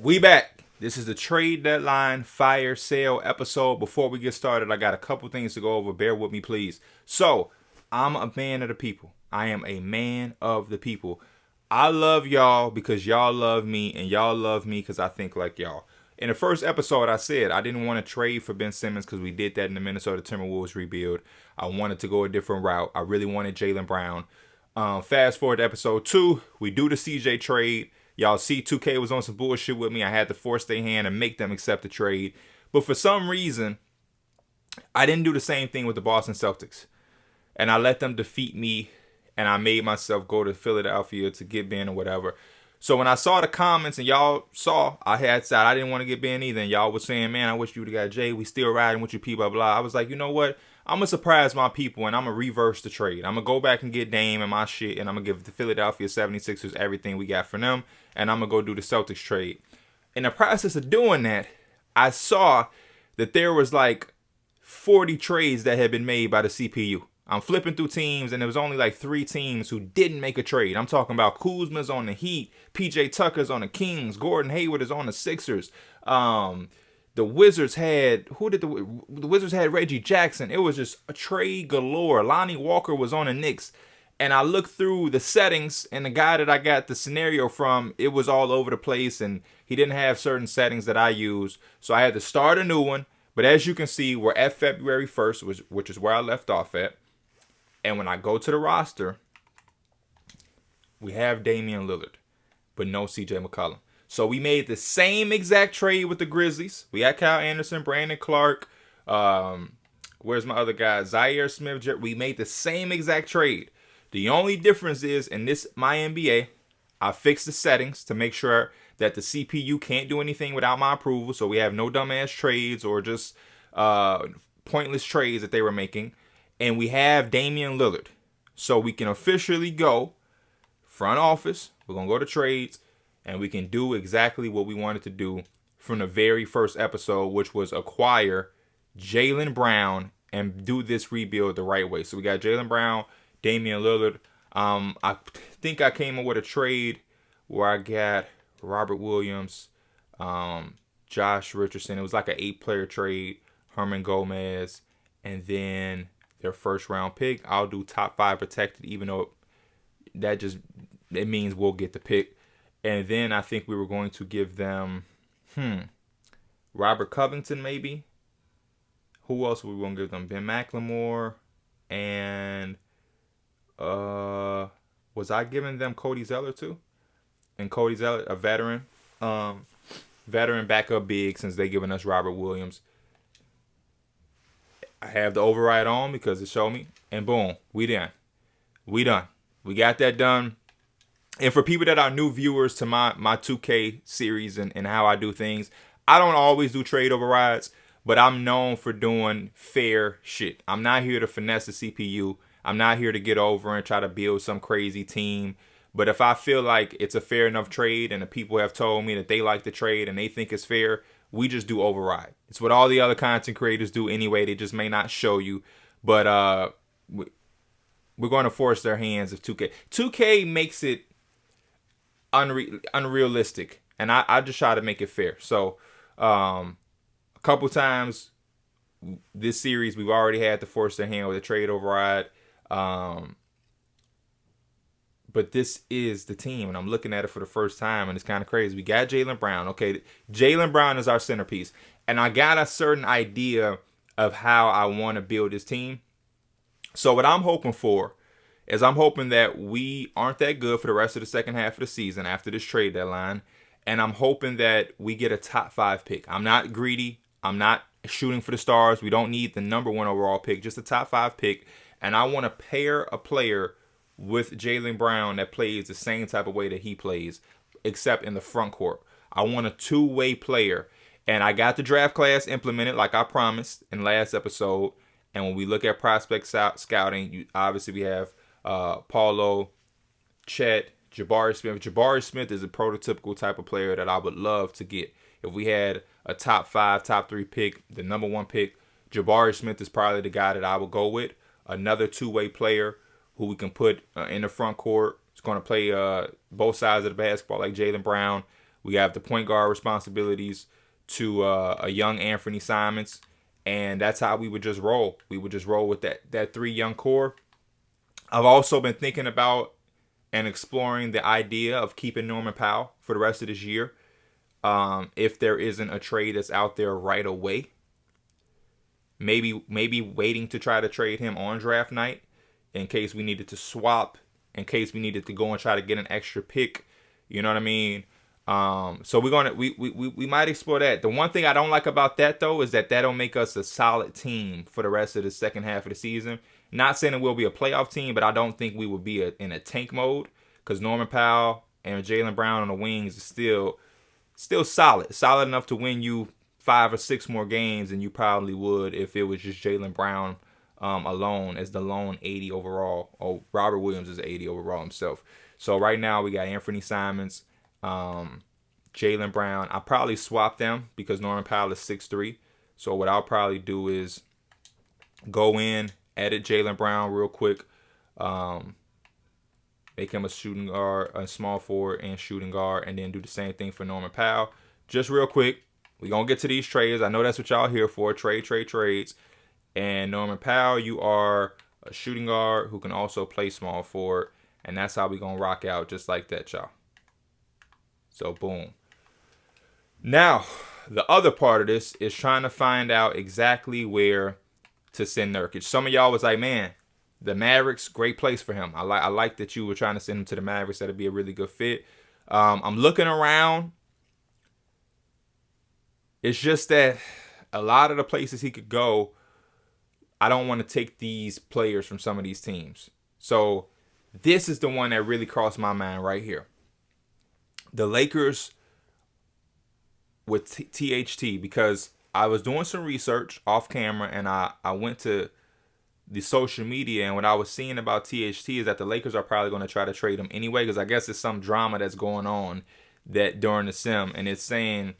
We back. This is the trade deadline fire sale episode. Before we get started, I got a couple things to go over. Bear with me, please. So, I'm a man of the people. I am a man of the people. I love y'all because y'all love me, and y'all love me because I think like y'all. In the first episode, I said I didn't want to trade for Ben Simmons because we did that in the Minnesota Timberwolves rebuild. I wanted to go a different route. I really wanted Jaylen Brown. Fast forward to episode 2, we do the CJ trade. Y'all see 2K was on some bullshit with me. I had to force their hand and make them accept the trade. But for some reason, I didn't do the same thing with the Boston Celtics. And I let them defeat me, and I made myself go to Philadelphia to get Ben or whatever. So when I saw the comments and y'all saw, I had said I didn't want to get Ben either. And y'all was saying, man, I wish you would have got Jay. We still riding with you, blah, blah. I was like, you know what? I'm going to surprise my people, and I'm going to reverse the trade. I'm going to go back and get Dame and my shit, and I'm going to give the Philadelphia 76ers everything we got for them, and I'm going to go do the Celtics trade. In the process of doing that, I saw that there was like 40 trades that had been made by the CPU. I'm flipping through teams, and there was only like 3 teams who didn't make a trade. I'm talking about Kuzma's on the Heat, PJ Tucker's on the Kings, Gordon Hayward is on the Sixers. The Wizards had the Wizards had Reggie Jackson. It was just a trade galore. Lonnie Walker was on the Knicks, and I looked through the settings, and the guy that I got the scenario from, it was all over the place, and he didn't have certain settings that I use, so I had to start a new one. But as you can see, we're at February 1st, which is where I left off at. And when I go to the roster, we have Damian Lillard, but no CJ McCollum. So we made the same exact trade with the Grizzlies. We had Kyle Anderson, Brandon Clark. Where's my other guy? Zaire Smith. We made the same exact trade. The only difference is in this my NBA, I fixed the settings to make sure that the CPU can't do anything without my approval. So we have no dumbass trades or just pointless trades that they were making. And we have Damian Lillard. So we can officially go front office. We're going to go to trades. And we can do exactly what we wanted to do from the very first episode, which was acquire Jaylen Brown and do this rebuild the right way. So we got Jaylen Brown, Damian Lillard. I think I came up with a trade where I got Robert Williams, Josh Richardson. It was like an 8-player trade. Herman Gomez, and then their first round pick. I'll do top 5 protected, even though it means we'll get the pick. And then I think we were going to give them Robert Covington, maybe. Who else were we going to give them? Ben McLemore. And was I giving them Cody Zeller too? And Cody Zeller, a veteran. Veteran backup big, since they giving us Robert Williams. I have the override on because it showed me. And boom, we done. We got that done. And for people that are new viewers to my 2K series and how I do things, I don't always do trade overrides, but I'm known for doing fair shit. I'm not here to finesse the CPU. I'm not here to get over and try to build some crazy team. But if I feel like it's a fair enough trade and the people have told me that they like the trade and they think it's fair, we just do override. It's what all the other content creators do anyway. They just may not show you. But we're going to force their hands of 2K. 2K makes it unrealistic, and I just try to make it fair. So a couple times this series we've already had to force their hand with a trade override, but this is the team, and I'm looking at it for the first time, and it's kind of crazy. We got Jaylen Brown. Okay, Jaylen Brown is our centerpiece, and I got a certain idea of how I want to build this team. So what I'm hoping for is I'm hoping that we aren't that good for the rest of the second half of the season after this trade deadline. And I'm hoping that we get a top 5 pick. I'm not greedy. I'm not shooting for the stars. We don't need the number 1 overall pick, just a top 5 pick. And I want to pair a player with Jaylen Brown that plays the same type of way that he plays, except in the front court. I want a 2-way player. And I got the draft class implemented like I promised in last episode. And when we look at prospect scouting, obviously we have Paulo, Chet, Jabari Smith. Jabari Smith is a prototypical type of player that I would love to get. If we had a top 5, top 3 pick, the number 1 pick, Jabari Smith is probably the guy that I would go with. Another 2-way player who we can put in the front court. It's going to play both sides of the basketball like Jaylen Brown. We have the point guard responsibilities to a young Anthony Simons, and that's how we would just roll. We would just roll with that 3 young core. I've also been thinking about and exploring the idea of keeping Norman Powell for the rest of this year. If there isn't a trade that's out there right away, maybe waiting to try to trade him on draft night in case we needed to swap, in case we needed to go and try to get an extra pick. You know what I mean? So we might explore that. The one thing I don't like about that though is that that'll make us a solid team for the rest of the second half of the season. Not saying it will be a playoff team, but I don't think we would be in a tank mode because Norman Powell and Jaylen Brown on the wings is still solid enough to win you 5 or 6 more games than you probably would if it was just Jaylen Brown alone as the lone 80 overall. Oh, Robert Williams is 80 overall himself. So right now we got Anthony Simons, Jaylen Brown. I'll probably swap them because Norman Powell is 6'3". So what I'll probably do is go in, edit Jaylen Brown real quick, make him a shooting guard, a small forward and shooting guard, and then do the same thing for Norman Powell. Just real quick, we're going to get to these trades. I know that's what y'all here for, trades. And Norman Powell, you are a shooting guard who can also play small forward, and that's how we're going to rock out just like that, y'all. So, boom. Now, the other part of this is trying to find out exactly where to send Nurkic. Some of y'all was like, man, the Mavericks, great place for him. I like that you were trying to send him to the Mavericks. That'd be a really good fit. I'm looking around. It's just that a lot of the places he could go, I don't want to take these players from some of these teams. So this is the one that really crossed my mind right here. The Lakers with THT, because I was doing some research off camera and I went to the social media, and what I was seeing about THT is that the Lakers are probably going to try to trade him anyway, because I guess it's some drama that's going on that during the sim, and it's saying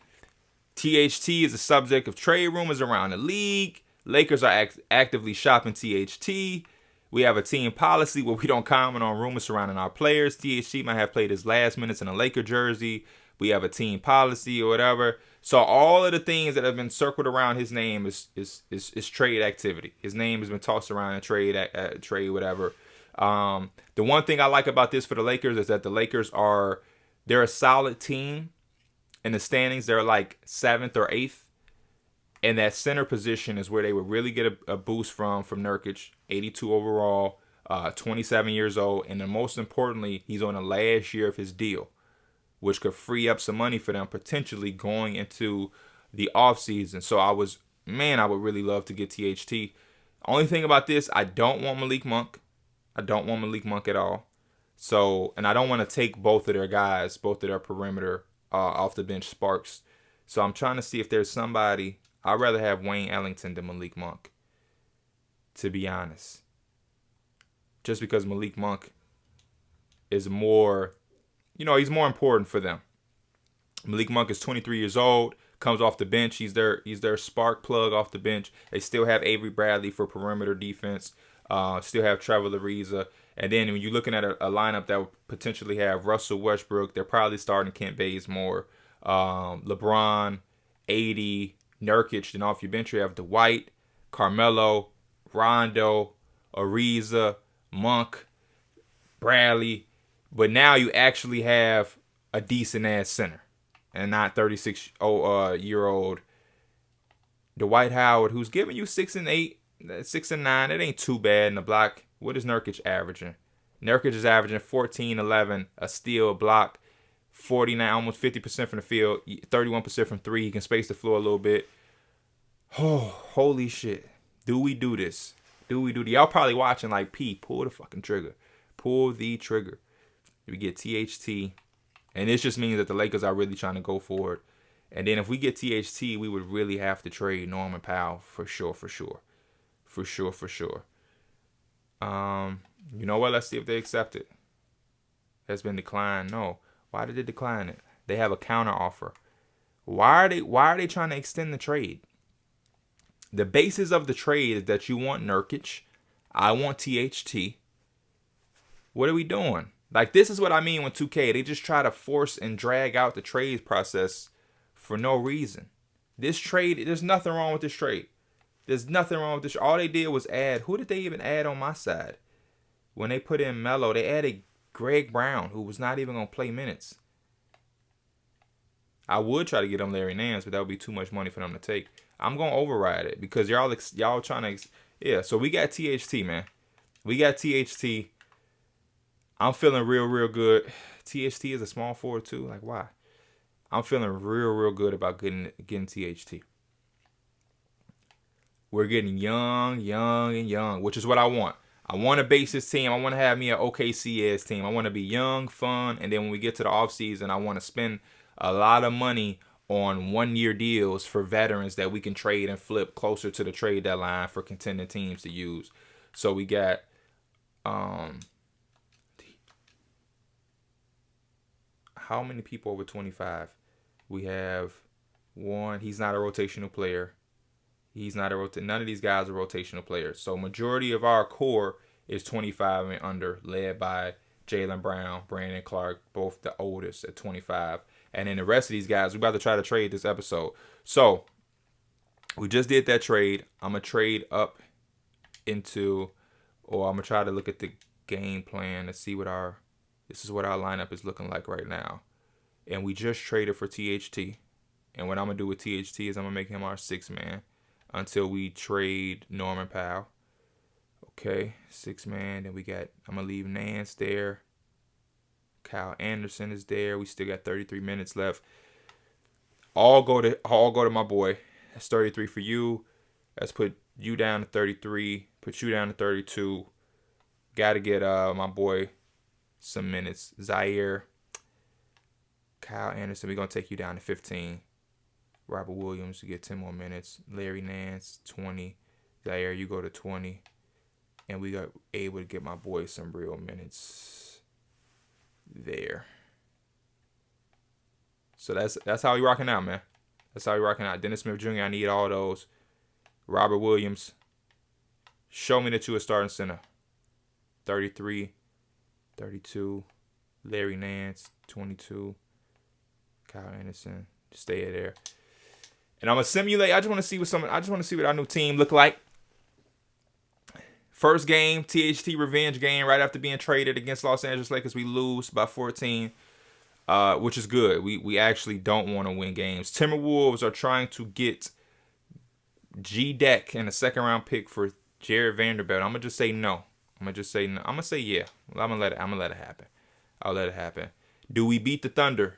THT is the subject of trade rumors around the league. Lakers are actively shopping THT. We have a team policy where we don't comment on rumors surrounding our players. THT might have played his last minutes in a Laker jersey. We have a team policy or whatever. So all of the things that have been circled around his name is trade activity. His name has been tossed around in trade whatever. The one thing I like about this for the Lakers is that the Lakers they're a solid team. In the standings, they're like 7th or 8th. And that center position is where they would really get a boost from Nurkic, 82 overall, 27 years old. And then most importantly, he's on the last year of his deal, which could free up some money for them potentially going into the offseason. So I would really love to get THT. Only thing about this, I don't want Malik Monk. I don't want Malik Monk at all. So, and I don't want to take both of their guys, both of their perimeter off the bench sparks. So I'm trying to see if there's somebody. I'd rather have Wayne Ellington than Malik Monk, to be honest. Just because Malik Monk is more, he's more important for them. Malik Monk is 23 years old, comes off the bench. He's their spark plug off the bench. They still have Avery Bradley for perimeter defense. Still have Trevor Ariza. And then when you're looking at a lineup that would potentially have Russell Westbrook, they're probably starting Kent Bazemore, LeBron, AD, Nurkic. Then off your bench you have Dwight, Carmelo, Rondo, Ariza, Monk, Bradley. But now you actually have a decent ass center and not 36-year-old Dwight Howard, who's giving you 6 and 8, 6 and 9. It ain't too bad in the block. What is Nurkic averaging? Nurkic is averaging 14, 11, a steal, a block, 49, almost 50% from the field, 31% from 3. He can space the floor a little bit. Oh, holy shit. Do we do this? Y'all probably watching like, P, pull the fucking trigger. Pull the trigger. We get THT. And this just means that the Lakers are really trying to go for it. And then if we get THT, we would really have to trade Norman Powell for sure. You know what? Let's see if they accept it. Has been declined. No. Why did they decline it? They have a counter offer. Why are they trying to extend the trade? The basis of the trade is that you want Nurkic. I want THT. What are we doing? Like, this is what I mean with 2K. They just try to force and drag out the trade process for no reason. This trade, there's nothing wrong with this trade. There's nothing wrong with this. All they did was add. Who did they even add on my side? When they put in Melo, they added Greg Brown, who was not even going to play minutes. I would try to get them Larry Nance, but that would be too much money for them to take. I'm going to override it because y'all trying to. Yeah, so we got THT, man. We got THT. I'm feeling real good. THT is a small forward too. Like, why? I'm feeling real good about getting THT. We're getting young, which is what I want. I want to base this team. I want to have me an OKC-ass team. I want to be young, fun, and then when we get to the offseason, I want to spend a lot of money on one-year deals for veterans that we can trade and flip closer to the trade deadline for contending teams to use. So we got how many people over 25? We have one. He's not a rotational player. None of these guys are rotational players. So majority of our core is 25 and under, led by Jaylen Brown, Brandon Clark, both the oldest at 25. And then the rest of these guys, we're about to try to trade this episode. So we just did that trade. I'm going to trade up into, or I'm going to try to look at the game plan to see this is what our lineup is looking like right now. And we just traded for THT. And what I'm going to do with THT is I'm going to make him our 6th man until we trade Norman Powell. Okay, 6 man. Then I'm going to leave Nance there. Kyle Anderson is there. We still got 33 minutes left. All go to my boy. That's 33 for you. Let's put you down to 33. Put you down to 32. Got to get my boy some minutes. Zaire. Kyle Anderson, we're going to take you down to 15. Robert Williams, you get 10 more minutes. Larry Nance, 20. Zaire, you go to 20. And we got able to get my boy some real minutes there. So that's how we rocking out, man. That's how we rocking out. Dennis Smith Jr., I need all those. Robert Williams, show me that you a starting center. 33, 32. Larry Nance, 22. Kyle Anderson, stay there. And I'm gonna simulate. I just want to see what our new team look like. First game, THT revenge game, right after being traded against Los Angeles Lakers, we lose by 14, which is good. We actually don't want to win games. Timberwolves are trying to get G-Deck and a second-round pick for Jared Vanderbilt. I'm gonna just say no. I'm gonna say yeah. I'm gonna let it happen. I'll let it happen. Do we beat the Thunder?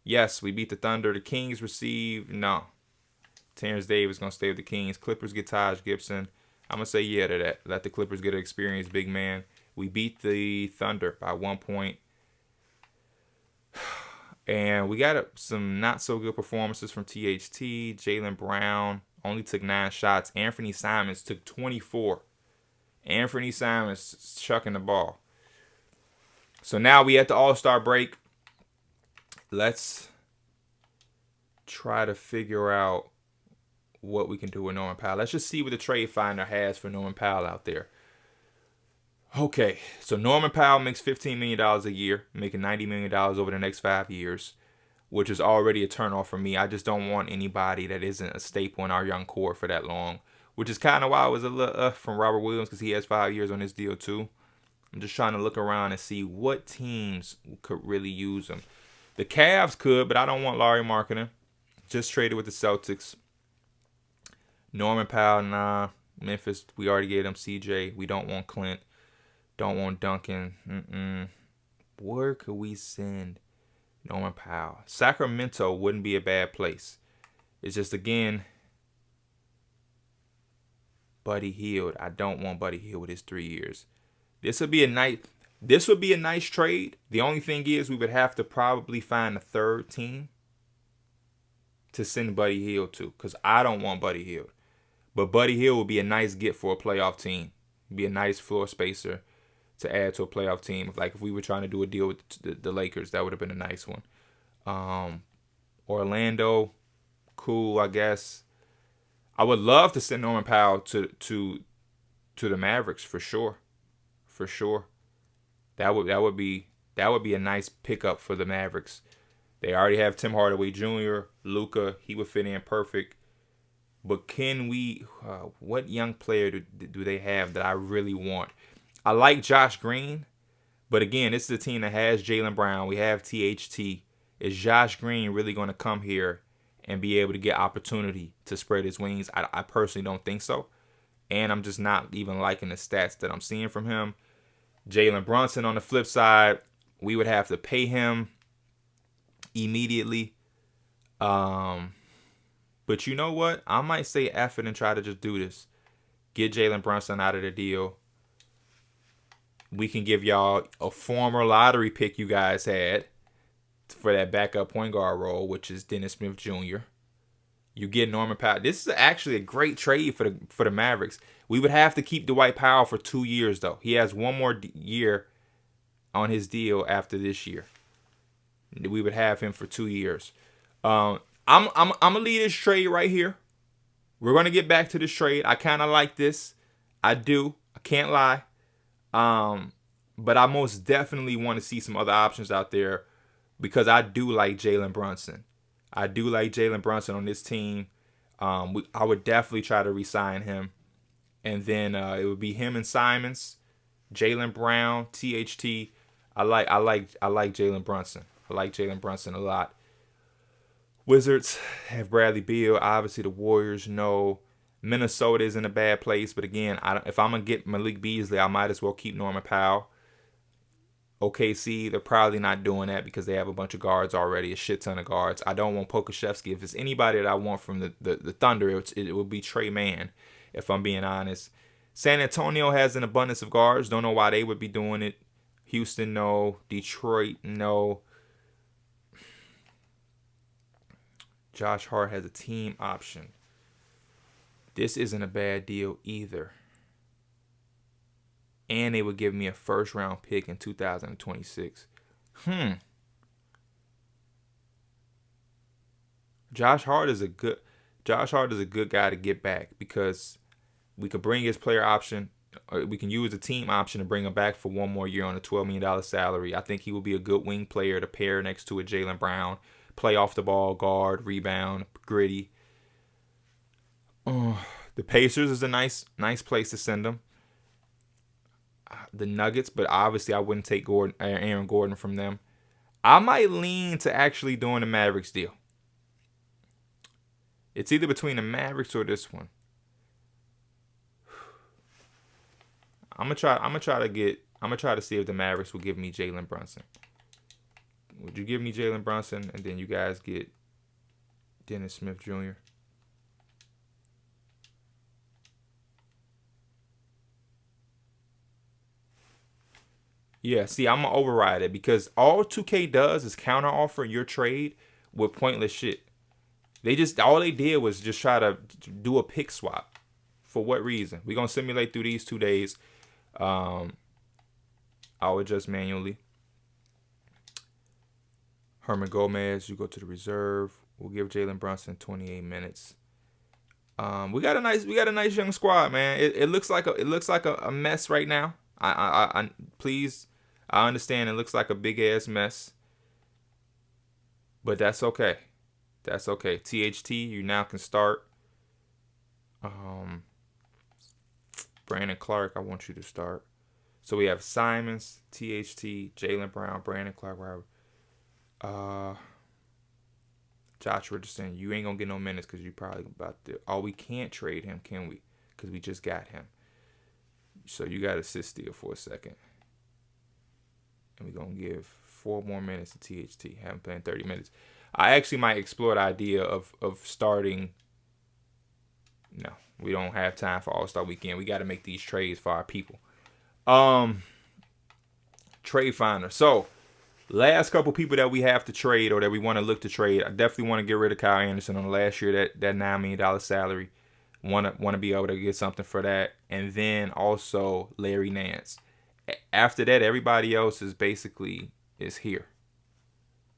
Yes, we beat the Thunder. The Kings receive no. Terrence Davis going to stay with the Kings. Clippers get Taj Gibson. I'm going to say yeah to that. Let the Clippers get an experienced big man. We beat the Thunder by 1 point. And we got some not so good performances from THT. Jaylen Brown only took 9 shots. Anthony Simons took 24. Anthony Simons chucking the ball. So now we at the All-Star break. Let's try to figure out what we can do with Norman Powell. Let's just see what the trade finder has for Norman Powell out there. Okay, so Norman Powell makes $15 million a year, making $90 million over the next 5 years, which is already a turnoff for me. I just don't want anybody that isn't a staple in our young core for that long, which is kind of why I was a little from Robert Williams because he has 5 years on his deal too. I'm just trying to look around and see what teams could really use him. The Cavs could, but I don't want Larry Marketing. Just traded with the Celtics. Norman Powell, nah. Memphis, we already gave them CJ. We don't want Clint. Don't want Duncan. Where could we send Norman Powell? Sacramento wouldn't be a bad place. It's just, again, Buddy Hield. I don't want Buddy Hield with his 3 years. This would be a nice trade. The only thing is we would have to probably find a third team to send Buddy Hield to, because I don't want Buddy Hield. But Buddy Hield would be a nice get for a playoff team. Be a nice floor spacer to add to a playoff team. Like if we were trying to do a deal with the Lakers, that would have been a nice one. Orlando, cool, I guess. I would love to send Norman Powell to the Mavericks for sure. For sure. That would be a nice pickup for the Mavericks. They already have Tim Hardaway Jr., Luka. He would fit in perfect. But can we? What young player do they have that I really want? I like Josh Green, but again, this is a team that has Jaylen Brown. We have THT. Is Josh Green really going to come here and be able to get opportunity to spread his wings? I personally don't think so. And I'm just not even liking the stats that I'm seeing from him. Jalen Brunson on the flip side, we would have to pay him immediately. But you know what? I might say F it and try to just do this. Get Jalen Brunson out of the deal. We can give y'all a former lottery pick you guys had for that backup point guard role, which is Dennis Smith Jr. You get Norman Powell. This is actually a great trade for the Mavericks. We would have to keep Dwight Powell for 2 years, though. He has one more year on his deal after this year. We would have him for 2 years. I'm gonna leave this trade right here. We're gonna get back to this trade. I kind of like this. I do. I can't lie. But I most definitely want to see some other options out there because I do like Jalen Brunson. I do like Jalen Brunson on this team. I would definitely try to re-sign him, and then it would be him and Simons, Jaylen Brown, THT. I like Jalen Brunson. I like Jalen Brunson a lot. Wizards have Bradley Beal. Obviously, the Warriors know. Minnesota is in a bad place, but again, if I'm gonna get Malik Beasley, I might as well keep Norman Powell. OKC, they're probably not doing that because they have a bunch of guards already, a shit ton of guards. I don't want Pokusevski. If it's anybody that I want from the Thunder, it would be Trey Mann, if I'm being honest. San Antonio has an abundance of guards. Don't know why they would be doing it. Houston, no. Detroit, no. Josh Hart has a team option. This isn't a bad deal either. And they would give me a first-round pick in 2026. Josh Hart is a good guy to get back because we could bring his player option, or we can use the team option to bring him back for one more year on a $12 million salary. I think he will be a good wing player to pair next to a Jaylen Brown. Play off the ball, guard, rebound, gritty. The Pacers is a nice place to send him. The Nuggets, but obviously I wouldn't take Aaron Gordon from them. I might lean to actually doing the Mavericks deal. It's either between the Mavericks or this one. I'm gonna try to see if the Mavericks will give me Jalen Brunson. Would you give me Jalen Brunson and then you guys get Dennis Smith Jr.? Yeah, see, I'm going to override it because all 2K does is counteroffer your trade with pointless shit. All they did was just try to do a pick swap. For what reason? We're going to simulate through these 2 days. I'll adjust manually. Herman Gomez, you go to the reserve. We'll give Jalen Brunson 28 minutes. We got a nice young squad, man. It looks like a mess right now. I understand it looks like a big ass mess, but that's okay. That's okay. THT, you now can start. Brandon Clark, I want you to start. So we have Simons, THT, Jaylen Brown, Brandon Clark, Josh Richardson. You ain't gonna get no minutes because you probably about to. Oh, we can't trade him, can we? Because we just got him. So you got to sit still for a second. And we're going to give 4 more minutes to THT. Haven't played 30 minutes. I actually might explore the idea of starting. No, we don't have time for All-Star Weekend. We got to make these trades for our people. Trade finder. So, last couple people that we have to trade or that we want to look to trade. I definitely want to get rid of Kyle Anderson on the last year, that $9 million salary. Want to be able to get something for that. And then also Larry Nance. After that, everybody else is basically here.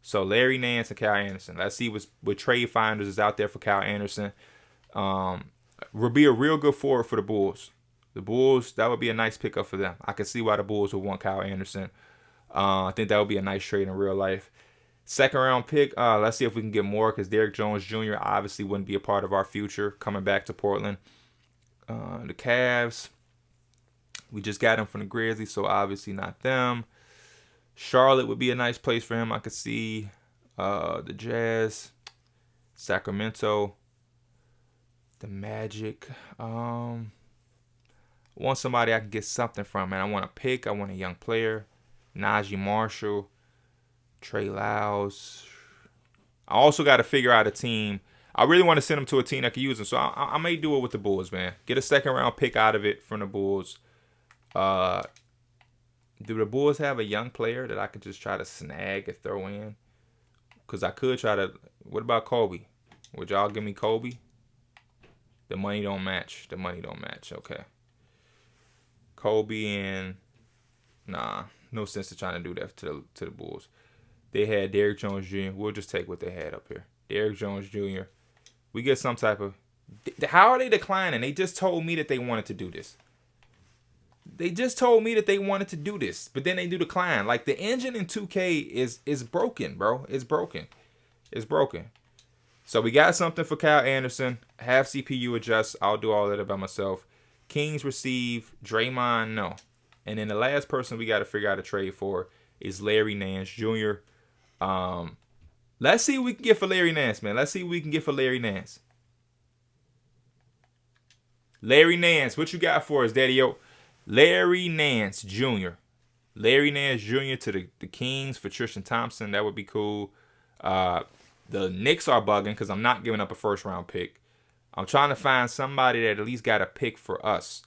So Larry Nance and Kyle Anderson. Let's see what trade finders is out there for Kyle Anderson. Will be a real good forward for the Bulls. The Bulls, that would be a nice pickup for them. I can see why the Bulls would want Kyle Anderson. I think that would be a nice trade in real life. Second round pick. Let's see if we can get more because Derrick Jones Jr. obviously wouldn't be a part of our future coming back to Portland. The Cavs. We just got him from the Grizzlies, so obviously not them. Charlotte would be a nice place for him. I could see the Jazz, Sacramento, the Magic. I want somebody I can get something from, man. I want a pick. I want a young player. Najee Marshall, Trey Lyles. I also got to figure out a team. I really want to send him to a team that can use him, so I may do it with the Bulls, man. Get a second round pick out of it from the Bulls. Do the Bulls have a young player that I could just try to snag and throw in? Because I could try to. What about Kobe? Would y'all give me Kobe? The money don't match. The money don't match. Okay. Kobe and nah, no sense to trying to do that to the Bulls. They had Derrick Jones Jr. We'll just take what they had up here. Derrick Jones Jr. We get some type of. How are they declining? They just told me that they wanted to do this. They just told me that they wanted to do this, but then they do decline. Like the engine in 2K is broken, bro. It's broken. It's broken. So we got something for Kyle Anderson. Have CPU adjust. I'll do all of it by myself. Kings receive. Draymond, no. And then the last person we got to figure out a trade for is Larry Nance Jr. Let's see what we can get for Larry Nance, man. Let's see what we can get for Larry Nance. Larry Nance, what you got for us, Daddy-O? Larry Nance Jr. Larry Nance Jr. to the Kings for Tristan Thompson. That would be cool. The Knicks are bugging because I'm not giving up a first-round pick. I'm trying to find somebody that at least got a pick for us.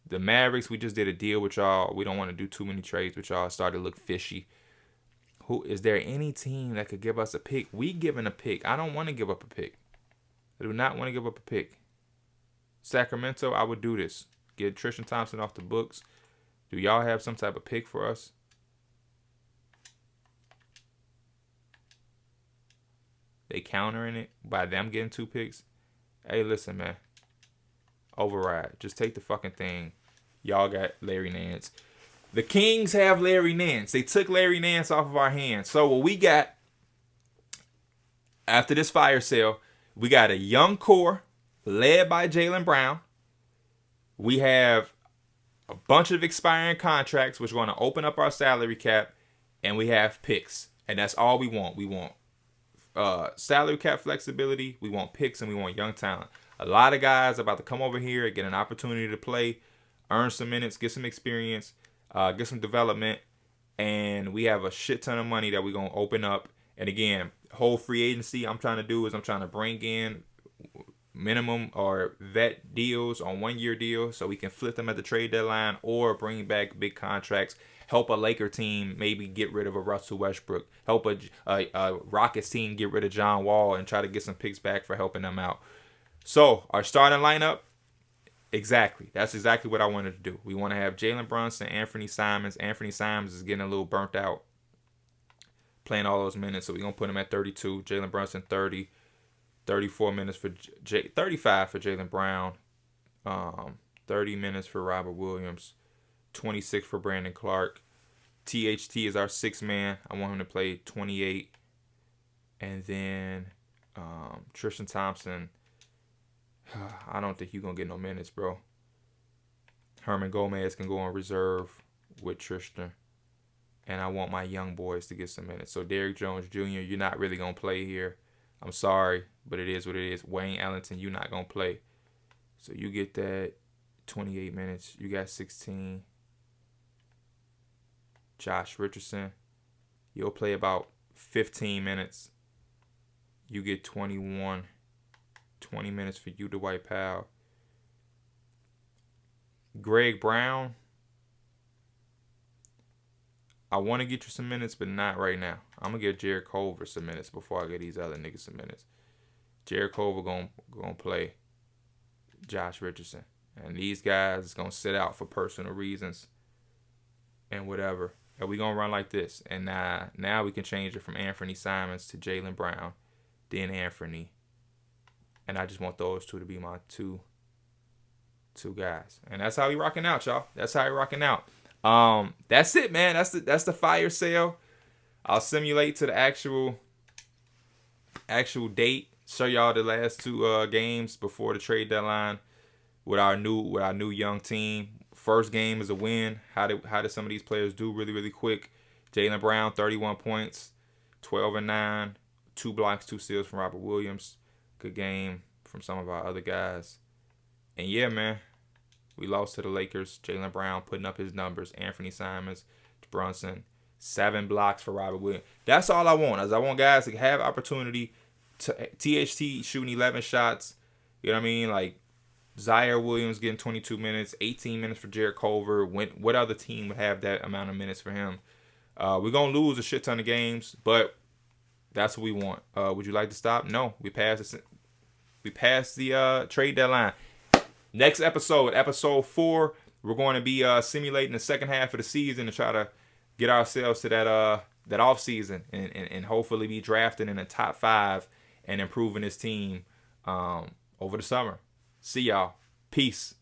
The Mavericks, we just did a deal with y'all. We don't want to do too many trades with y'all. Started to look fishy. Is there any team that could give us a pick? We giving a pick. I don't want to give up a pick. I do not want to give up a pick. Sacramento, I would do this. Get Tristan Thompson off the books. Do y'all have some type of pick for us? They countering it by them getting 2 picks. Hey, listen, man. Override. Just take the fucking thing. Y'all got Larry Nance. The Kings have Larry Nance. They took Larry Nance off of our hands. So what we got after this fire sale, we got a young core led by Jaylen Brown. We have a bunch of expiring contracts, which are going to open up our salary cap, and we have picks. And that's all we want. We want salary cap flexibility, we want picks, and we want young talent. A lot of guys about to come over here, get an opportunity to play, earn some minutes, get some experience, get some development, and we have a shit ton of money that we're going to open up. And again, whole free agency I'm trying to do is I'm trying to bring in minimum or vet deals on 1-year deals so we can flip them at the trade deadline or bring back big contracts. Help a Laker team maybe get rid of a Russell Westbrook. Help a Rockets team get rid of John Wall and try to get some picks back for helping them out. So our starting lineup, exactly. That's exactly what I wanted to do. We want to have Jalen Brunson, Anthony Simons. Anthony Simons is getting a little burnt out playing all those minutes, so we're going to put him at 32. Jalen Brunson, 30. 34 minutes for 35 for Jaylen Brown. 30 minutes for Robert Williams. 26 for Brandon Clark. THT is our 6th man. I want him to play 28. And then Tristan Thompson. I don't think you're going to get no minutes, bro. Herman Gomez can go on reserve with Tristan. And I want my young boys to get some minutes. So Derrick Jones Jr., you're not really going to play here. I'm sorry, but it is what it is. Wayne Ellington, you're not going to play. So you get that 28 minutes. You got 16. Josh Richardson, you'll play about 15 minutes. You get 21. 20 minutes for you, Dwight Powell. Greg Brown, I want to get you some minutes, but not right now. I'm going to give Jared Culver some minutes before I get these other niggas some minutes. Jared Culver gonna play Josh Richardson. And these guys is going to sit out for personal reasons and whatever. And we going to run like this. And now we can change it from Anthony Simons to Jaylen Brown, then Anthony. And I just want those two to be my two guys. And that's how we rocking out, y'all. That's how we rocking out. That's it, man. That's the fire sale. I'll simulate to the actual date. Show y'all the last two games before the trade deadline with our new young team. First game is a win. How did some of these players do really quick? Jaylen Brown, 31 points, 12-9, 2 blocks, 2 steals from Robert Williams. Good game from some of our other guys. And yeah, man, we lost to the Lakers. Jaylen Brown putting up his numbers. Anthony Simons, Brunson, 7 blocks for Robert Williams. That's all I want. I want guys to have opportunity. THT shooting 11 shots. You know what I mean? Like Zaire Williams getting 22 minutes, 18 minutes for Jarrett Culver. What other team would have that amount of minutes for him? We're going to lose a shit ton of games, but that's what we want. Would you like to stop? No. We passed the trade deadline. Next episode, episode 4, we're going to be simulating the second half of the season to try to get ourselves to that off season and hopefully be drafted in the top 5 and improving this team over the summer. See y'all. Peace.